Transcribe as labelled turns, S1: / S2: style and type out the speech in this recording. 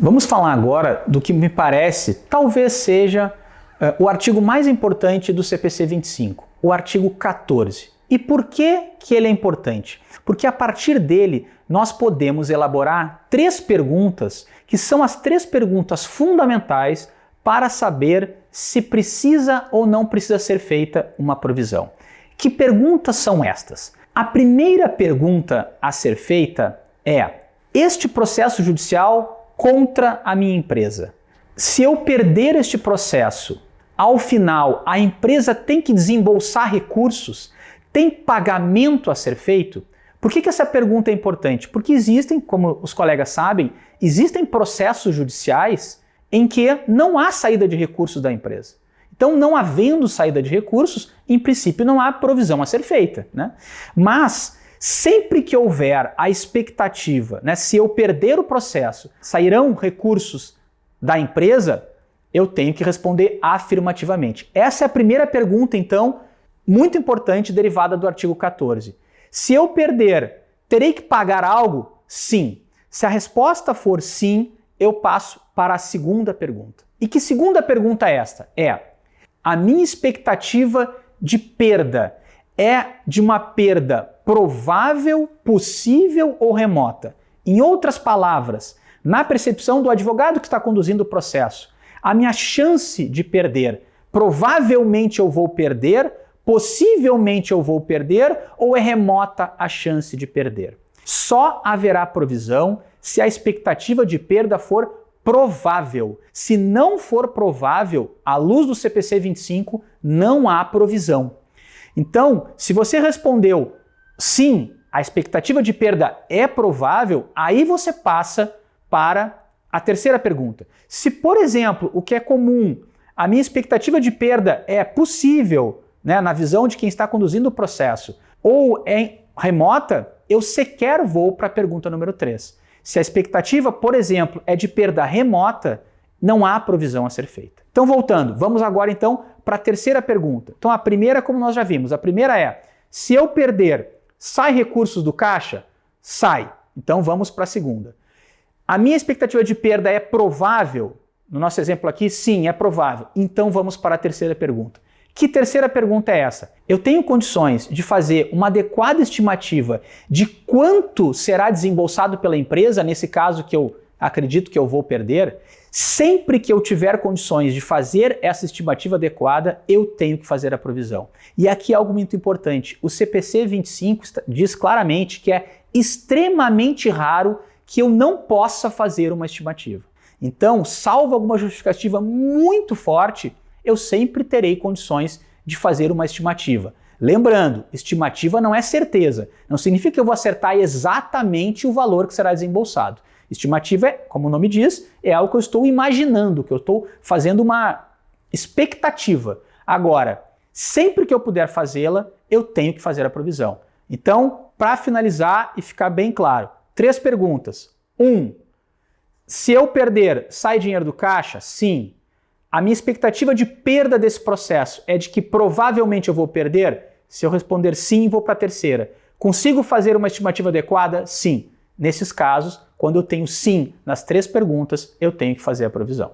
S1: Vamos falar agora do que me parece talvez seja o artigo mais importante do CPC 25, o artigo 14. E por que ele é importante? Porque a partir dele nós podemos elaborar 3 perguntas que são as 3 perguntas fundamentais para saber se precisa ou não precisa ser feita uma provisão. Que perguntas são estas? A primeira pergunta a ser feita é: este processo judicial contra a minha empresa, se eu perder este processo, ao final a empresa tem que desembolsar recursos? Tem pagamento a ser feito? Por que essa pergunta é importante? Porque existem, como os colegas sabem, existem processos judiciais em que não há saída de recursos da empresa. Então, não havendo saída de recursos, em princípio não há provisão a ser feita, né? Mas, sempre que houver a expectativa, né, se eu perder o processo, sairão recursos da empresa, eu tenho que responder afirmativamente. Essa é a primeira pergunta, então, muito importante, derivada do artigo 14. Se eu perder, terei que pagar algo? Sim. Se a resposta for sim, eu passo para a segunda pergunta. E que segunda pergunta é esta? A minha expectativa de perda é de uma perda provável, possível ou remota? Em outras palavras, na percepção do advogado que está conduzindo o processo, a minha chance de perder, provavelmente eu vou perder, possivelmente eu vou perder, ou é remota a chance de perder? Só haverá provisão se a expectativa de perda for provável. Se não for provável, à luz do CPC 25, não há provisão. Então, se você respondeu sim, a expectativa de perda é provável, aí você passa para a terceira pergunta. Se, por exemplo, o que é comum, a minha expectativa de perda é possível, né, na visão de quem está conduzindo o processo, ou é remota, eu sequer vou para a pergunta número 3. Se a expectativa, por exemplo, é de perda remota, não há provisão a ser feita. Então, voltando, vamos agora então para a terceira pergunta. Então, a primeira, como nós já vimos, a primeira é: se eu perder, sai recursos do caixa? Sai. Então, vamos para a segunda. A minha expectativa de perda é provável? No nosso exemplo aqui, sim, é provável. Então, vamos para a terceira pergunta. Que terceira pergunta é essa? Eu tenho condições de fazer uma adequada estimativa de quanto será desembolsado pela empresa, nesse caso que eu acredito que eu vou perder? Sempre que eu tiver condições de fazer essa estimativa adequada, eu tenho que fazer a provisão. E aqui algo muito importante. O CPC 25 diz claramente que é extremamente raro que eu não possa fazer uma estimativa. Então, salvo alguma justificativa muito forte, eu sempre terei condições de fazer uma estimativa. Lembrando, estimativa não é certeza. Não significa que eu vou acertar exatamente o valor que será desembolsado. Estimativa é, como o nome diz, é algo que eu estou imaginando, que eu estou fazendo uma expectativa. Agora, sempre que eu puder fazê-la, eu tenho que fazer a provisão. Então, para finalizar e ficar bem claro, 3 perguntas. 1. Se eu perder, sai dinheiro do caixa? Sim. A minha expectativa de perda desse processo é de que provavelmente eu vou perder? Se eu responder sim, vou para a terceira. Consigo fazer uma estimativa adequada? Sim. Nesses casos, quando eu tenho sim nas 3 perguntas, eu tenho que fazer a provisão.